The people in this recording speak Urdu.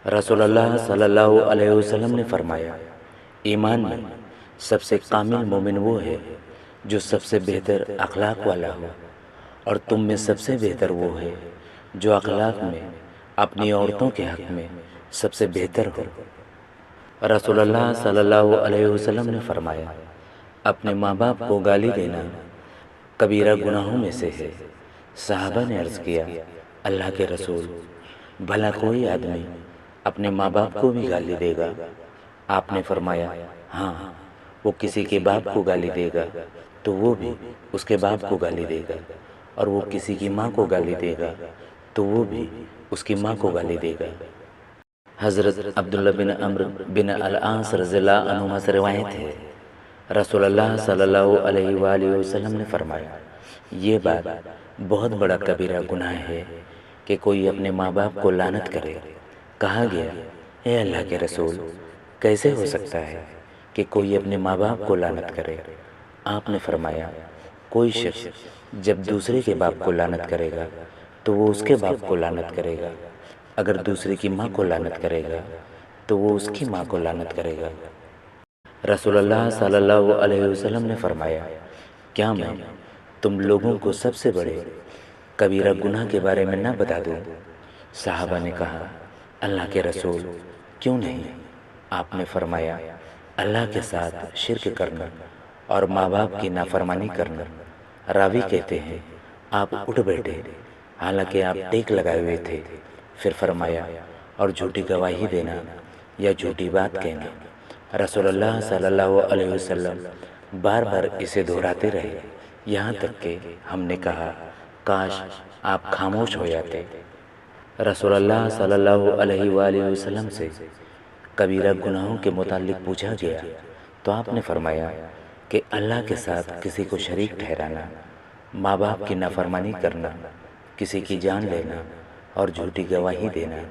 رسول اللہ صلی اللہ علیہ وسلم نے فرمایا، ایمان میں سب سے کامل مومن وہ ہے جو سب سے بہتر اخلاق والا ہو، اور تم میں سب سے بہتر وہ ہے جو اخلاق میں اپنی عورتوں کے حق میں سب سے بہتر ہو۔ رسول اللہ صلی اللہ علیہ وسلم نے فرمایا، اپنے ماں باپ کو گالی دینا کبیرہ گناہوں میں سے ہے۔ صحابہ نے عرض کیا، اللہ کے رسول، بھلا کوئی آدمی اپنے ماں باپ کو بھی گالی دے گا؟ آپ نے فرمایا، ہاں، وہ کسی کے باپ کو گالی دے گا تو وہ بھی اس کے باپ کو گالی دے گا، اور وہ کسی کی ماں کو گالی دے گا تو وہ بھی اس کی ماں کو گالی دے گا۔ حضرت عبداللہ بن عمرو بن العاص رضی اللہ عنہما سے روایت ہے، رسول اللہ صلی اللہ علیہ وآلہ وسلم نے فرمایا، یہ بات بہت بڑا کبیرہ گناہ ہے کہ کوئی اپنے ماں باپ کو لعنت کرے۔ کہا گیا، اے اللہ کے رسول، کیسے ہو سکتا ہے کہ کوئی اپنے ماں باپ کو لعنت کرے؟ آپ نے فرمایا، کوئی شخص جب دوسرے کے باپ کو لعنت کرے گا تو وہ اس کے باپ کو لعنت کرے گا، اگر دوسرے کی ماں کو لعنت کرے گا تو وہ اس کی ماں کو لعنت کرے گا۔ رسول اللہ صلی اللہ علیہ وسلم نے فرمایا، کیا میں تم لوگوں کو سب سے بڑے کبیرہ گناہ کے بارے میں نہ بتا دوں؟ صحابہ نے کہا، اللہ کے رسول، کیوں نہیں؟ آپ نے فرمایا، اللہ کے ساتھ شرک کرنا اور ماں باپ کی نافرمانی کرنا۔ راوی کہتے ہیں، آپ اٹھ بیٹھے حالانکہ آپ ٹیک لگائے ہوئے تھے، پھر فرمایا، اور جھوٹی گواہی دینا یا جھوٹی بات کہنا۔ رسول اللہ صلی اللہ علیہ وسلم بار بار اسے دہراتے رہے، یہاں تک کہ ہم نے کہا، کاش آپ خاموش ہو جاتے۔ رسول اللہ صلی اللہ علیہ وآلہ وسلم سے کبیرہ گناہوں کے متعلق پوچھا گیا تو آپ نے فرمایا کہ اللہ کے ساتھ کسی کو شریک ٹھہرانا، ماں باپ کی نافرمانی کرنا، کسی کی جان لینا اور جھوٹی گواہی دینا۔